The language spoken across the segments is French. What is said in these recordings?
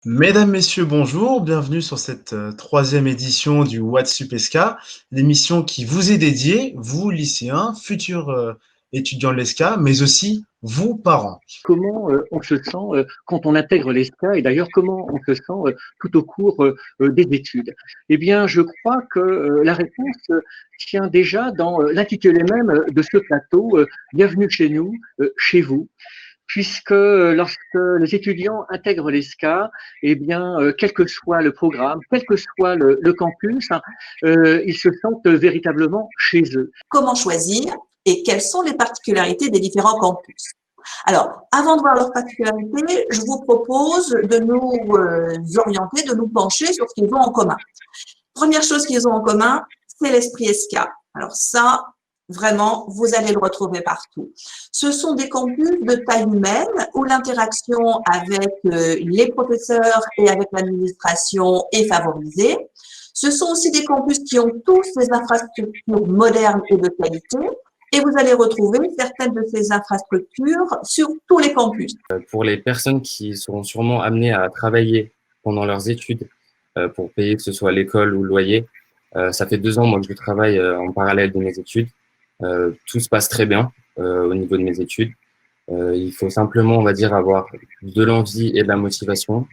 Mesdames, Messieurs, bonjour, bienvenue sur cette troisième édition du WhatsUp ESCA, l'émission qui vous est dédiée, vous lycéens, futurs étudiants de l'ESCA, mais aussi vous parents. Comment on se sent quand on intègre l'ESCA et d'ailleurs comment on se sent tout au cours des études. Eh bien, je crois que la réponse tient déjà dans l'intitulé même de ce plateau, Bienvenue chez nous, chez vous. Puisque lorsque les étudiants intègrent l'ESCA, eh bien, quel que soit le programme, quel que soit le campus, ils se sentent véritablement chez eux. Comment choisir et quelles sont les particularités des différents campus? Alors, avant de voir leurs particularités, je vous propose de nous orienter, de nous pencher sur ce qu'ils ont en commun. Première chose qu'ils ont en commun, c'est l'esprit ESCA. Alors ça, vraiment, vous allez le retrouver partout. Ce sont des campus de taille humaine où l'interaction avec les professeurs et avec l'administration est favorisée. Ce sont aussi des campus qui ont tous des infrastructures modernes et de qualité. Et vous allez retrouver certaines de ces infrastructures sur tous les campus. Pour les personnes qui seront sûrement amenées à travailler pendant leurs études pour payer que ce soit l'école ou le loyer, ça fait 2 ans moi que je travaille en parallèle de mes études. Tout se passe très bien au niveau de mes études. Il faut simplement, on va dire, avoir de l'envie et de la motivation.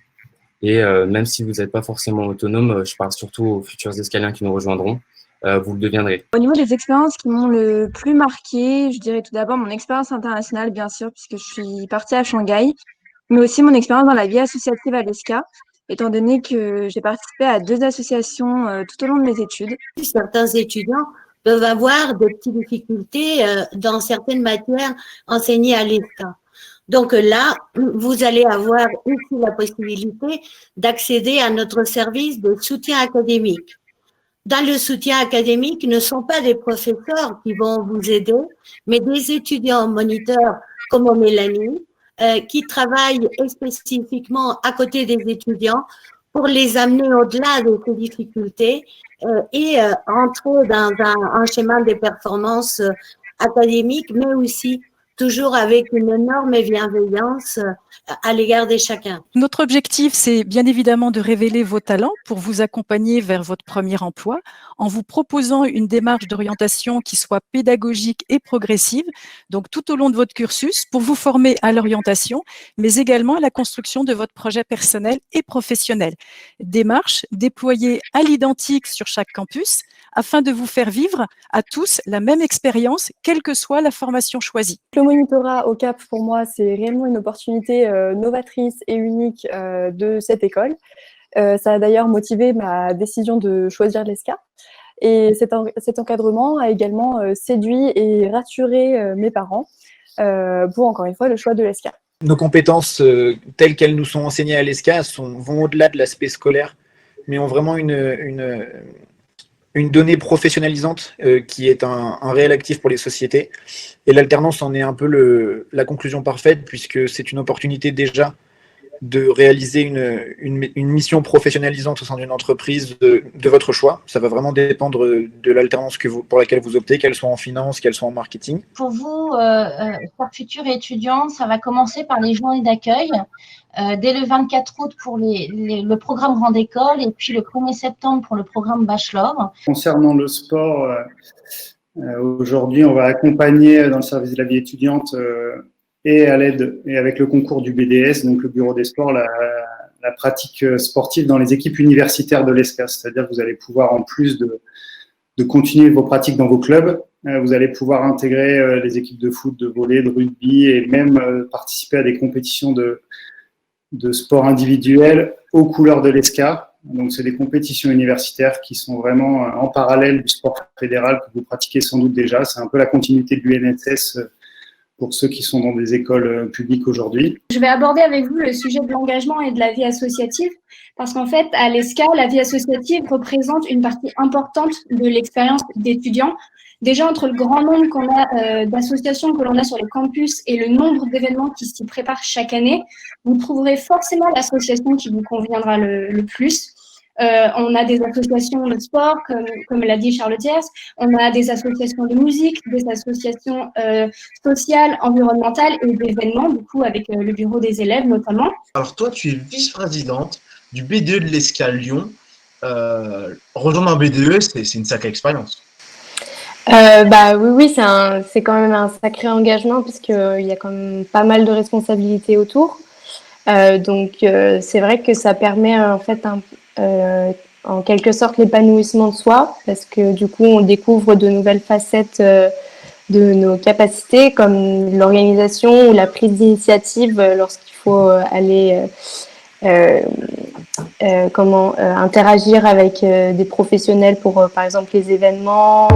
Et même si vous n'êtes pas forcément autonome, je parle surtout aux futurs escaliens qui nous rejoindront, vous le deviendrez. Au niveau des expériences qui m'ont le plus marqué, je dirais tout d'abord mon expérience internationale, bien sûr, puisque je suis partie à Shanghai, mais aussi mon expérience dans la vie associative à l'ESCA, étant donné que j'ai participé à 2 associations tout au long de mes études. Certains étudiants peuvent avoir de petites difficultés dans certaines matières enseignées à l'ESCA. Donc là, vous allez avoir aussi la possibilité d'accéder à notre service de soutien académique. Dans le soutien académique, ne sont pas des professeurs qui vont vous aider, mais des étudiants moniteurs comme Mélanie, qui travaillent spécifiquement à côté des étudiants pour les amener au-delà de ces difficultés et entrer dans un schéma de performance académique, mais aussi toujours avec une énorme bienveillance à l'égard de chacun. Notre objectif, c'est bien évidemment de révéler vos talents pour vous accompagner vers votre premier emploi en vous proposant une démarche d'orientation qui soit pédagogique et progressive, donc tout au long de votre cursus, pour vous former à l'orientation, mais également à la construction de votre projet personnel et professionnel. Démarche déployée à l'identique sur chaque campus afin de vous faire vivre à tous la même expérience, quelle que soit la formation choisie. Le monitorat au CAP, pour moi, c'est réellement une opportunité novatrice et unique de cette école. Ça a d'ailleurs motivé ma décision de choisir l'ESCA. Et cet encadrement a également séduit et rassuré mes parents pour, encore une fois, le choix de l'ESCA. Nos compétences telles qu'elles nous sont enseignées à l'ESCA vont au-delà de l'aspect scolaire, mais ont vraiment une donnée professionnalisante qui est un réel actif pour les sociétés. Et l'alternance en est un peu la conclusion parfaite, puisque c'est une opportunité déjà de réaliser une mission professionnalisante au sein d'une entreprise de votre choix. Ça va vraiment dépendre de l'alternance pour laquelle vous optez, qu'elle soit en finance, qu'elle soit en marketing. Pour vous, chers futurs étudiants, ça va commencer par les journées d'accueil. Dès le 24 août pour le programme Grande École et puis le 1er septembre pour le programme Bachelor. Concernant le sport, aujourd'hui, on va accompagner dans le service de la vie étudiante et à l'aide et avec le concours du BDS, donc le Bureau des sports, la pratique sportive dans les équipes universitaires de l'ESCA. C'est-à-dire que vous allez pouvoir, en plus de continuer vos pratiques dans vos clubs, vous allez pouvoir intégrer les équipes de foot, de volley, de rugby et même participer à des compétitions de sport individuel aux couleurs de l'ESCA. Donc, c'est des compétitions universitaires qui sont vraiment en parallèle du sport fédéral que vous pratiquez sans doute déjà. C'est un peu la continuité de l'UNSS pour ceux qui sont dans des écoles publiques aujourd'hui. Je vais aborder avec vous le sujet de l'engagement et de la vie associative parce qu'en fait, à l'ESCA, la vie associative représente une partie importante de l'expérience d'étudiants. Déjà, entre le grand nombre qu'on a d'associations que l'on a sur les campus et le nombre d'événements qui s'y préparent chaque année, vous trouverez forcément l'association qui vous conviendra le plus. On a des associations de sport, comme l'a dit Charles Thiers. On a des associations de musique, des associations sociales, environnementales et d'événements, du coup, avec le bureau des élèves notamment. Alors toi, tu es vice-présidente du BDE de l'ESCA Lyon. Rejoindre un BDE, c'est une sacrée expérience. Oui, c'est quand même un sacré engagement puisqu'il y a quand même pas mal de responsabilités autour. C'est vrai que ça permet en fait en quelque sorte l'épanouissement de soi parce que du coup on découvre de nouvelles facettes de nos capacités comme l'organisation ou la prise d'initiative lorsqu'il faut aller interagir avec des professionnels pour par exemple les événements,